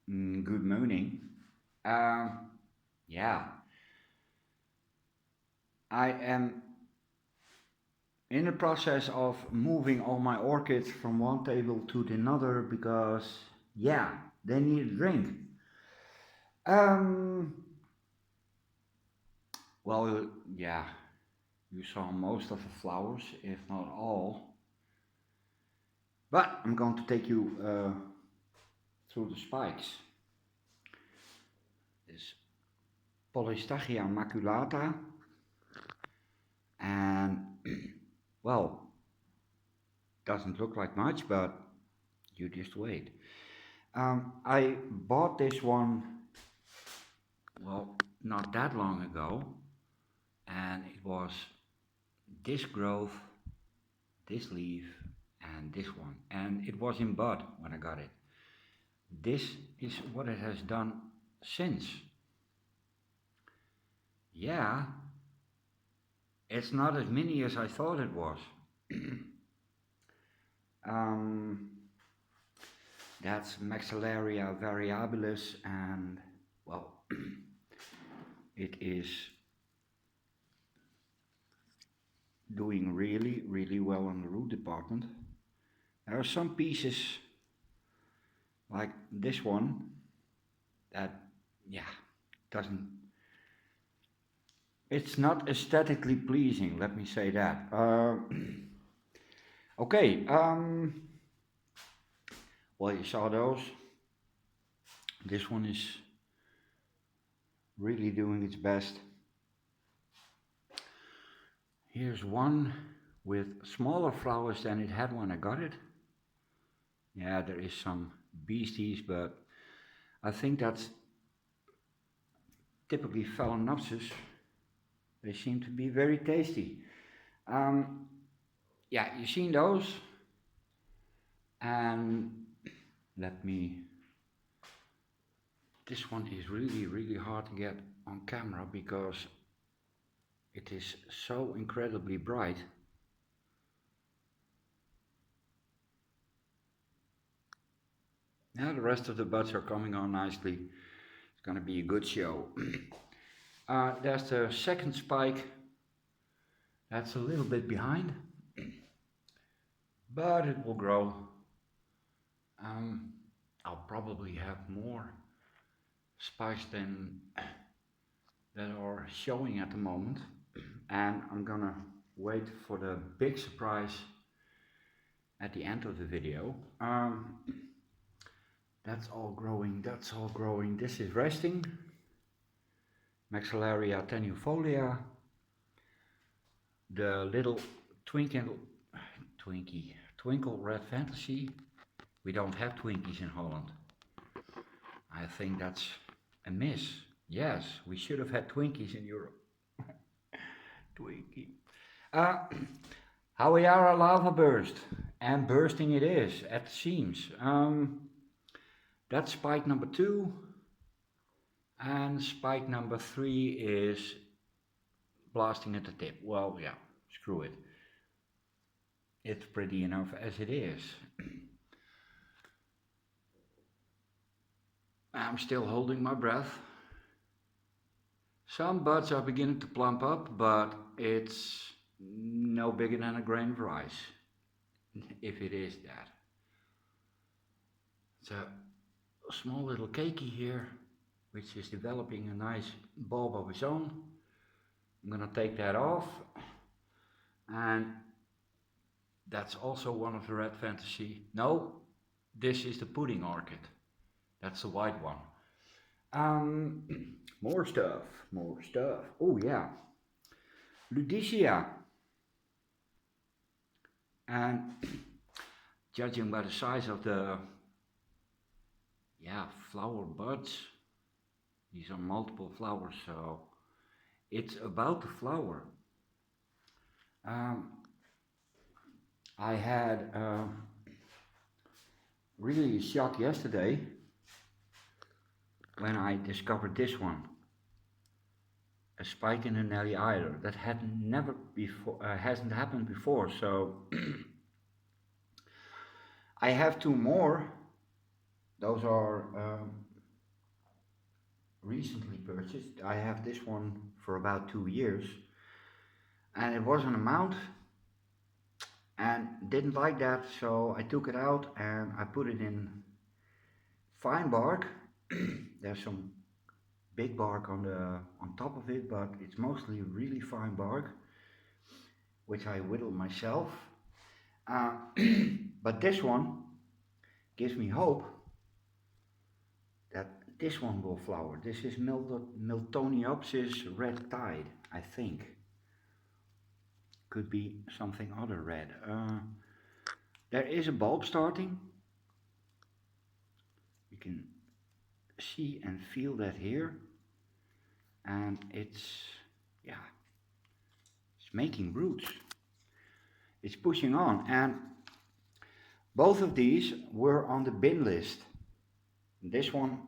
Good morning. Yeah, I am in the process of moving all my orchids from one table to the another because, yeah, they need a drink. Um, well, yeah, you saw most of the flowers, if not all. But I'm going to take you through the spikes. This Polystachya maculata, and well, doesn't look like much, but you just wait. I bought this one, well, not that long ago, and it was this growth, this leaf, and this one, and it was in bud when I got it. This is what it has done since. Yeah, it's not as many as I thought it was. um, that's Maxillaria variabilis, and well, it is doing really well on the root department. There are some pieces like this one that, yeah, doesn't, it's not aesthetically pleasing, let me say that. Okay, well, you saw those. This one is really doing its best. Here's one with smaller flowers than it had when I got it. Yeah, there is some beasties, but I think that's typically Phalaenopsis. They seem to be very tasty. Um, yeah, you've seen those. And let me, this one is really hard to get on camera because it is so incredibly bright. Now the rest of the buds are coming on nicely. It's gonna be a good show. There's the second spike. That's a little bit behind, but it will grow. Um, I'll probably have more spikes than that are showing at the moment, and I'm gonna wait for the big surprise at the end of the video. That's all growing, that's all growing. This is resting. Maxillaria tenuifolia. The little twinkle red fantasy. We don't have Twinkies in Holland. I think that's a miss. Yes, we should have had Twinkies in Europe. Twinkie. Uh, Hawaiiara lava burst. And bursting it is at the seams. That's spike number 2. And spike number 3 is blasting at the tip. Well, yeah, screw it. It's pretty enough as it is. I'm still holding my breath. Some buds are beginning to plump up, but it's no bigger than a grain of rice, if it is that. It's a small little cakey here, which is developing a nice bulb of its own. I'm gonna take that off, and that's also one of the red fantasy. No, this is the pudding orchid. That's the white one. More stuff, more stuff. Oh yeah, Ludicia. And judging by the size of the flower buds, these are multiple flowers, so it's about to flower. I had really a shock yesterday when I discovered this one, a spike in a Nelly Eiler that had never before, hasn't happened before. So I have 2 more. Those are recently purchased. I have this one for about 2 years, and it was an amount and didn't like that, so I took it out and I put it in fine bark. There's some big bark on top of it, but it's mostly really fine bark, which I whittle myself. Uh, but this one gives me hope that this one will flower. This is Miltoniopsis red tide, I think. Could be something other red. There is a bulb starting. You can see and feel that here. And yeah, it's making roots. It's pushing on. And both of these were on the bin list. This one,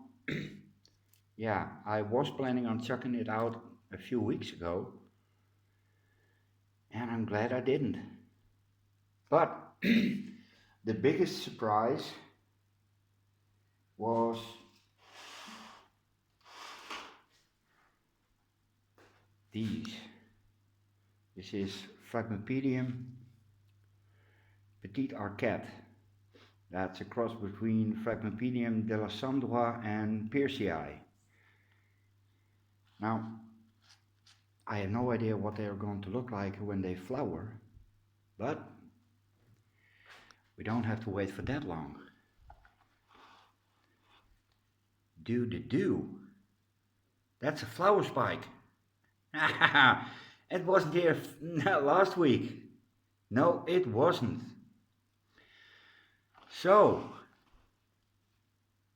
yeah, I was planning on chucking it out a few weeks ago. And I'm glad I didn't. But the biggest surprise was these. This is Phragmipedium Petite Arquette. That's a cross between Phragmipedium delisandrois and Pearcii. Now, I have no idea what they are going to look like when they flower, but we don't have to wait for that long. Do. That's a flower spike. It wasn't here last week. No, it wasn't. So,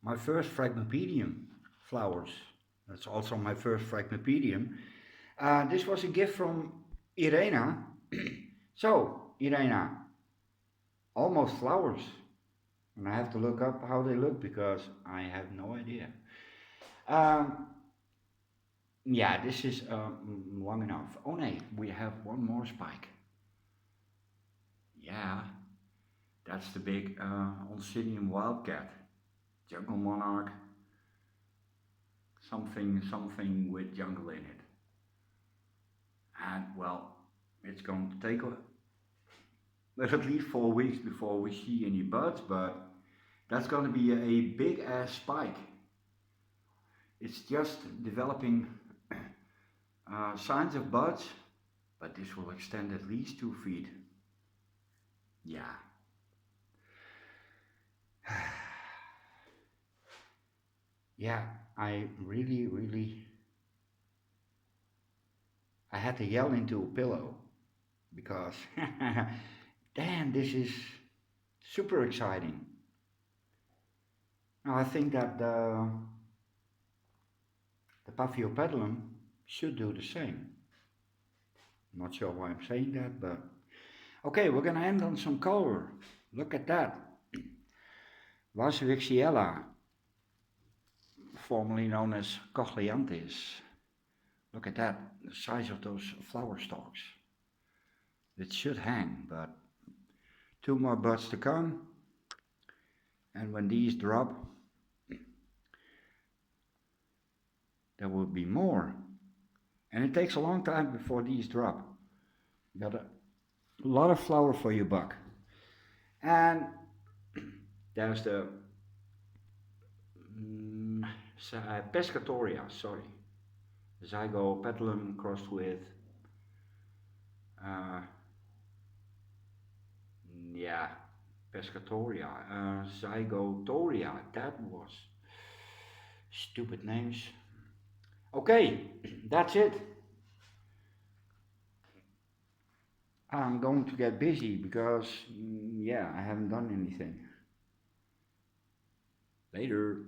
my first Phragmipedium flowers. That's also my first Phragmipedium. This was a gift from Irena. So, Irena, almost flowers. And I have to look up how they look because I have no idea. Yeah, this is long enough. Oh no, we have one more spike. Yeah, that's the big Oncidium wildcat, jungle monarch, something with jungle in it. And well, it's going to take at least 4 weeks before we see any buds, but that's going to be a big ass spike. It's just developing signs of buds, but this will extend at least 2 feet. Yeah. Yeah, I really, I had to yell into a pillow because, damn, this is super exciting. Now I think that the Paphiopedilum should do the same. I'm not sure why I'm saying that, but okay, we're gonna end on some color. Look at that. Vaswixiella, formerly known as Cochleanthus. Look at that, the size of those flower stalks. It should hang, but 2 more buds to come. And when these drop, there will be more. And it takes a long time before these drop. You got a lot of flower for your buck. And there's the Pescatoria, sorry. Zygopetalum crossed with, yeah, Pescatoria, Zygotoria, that was stupid names. Okay, that's it. I'm going to get busy because, yeah, I haven't done anything. Later.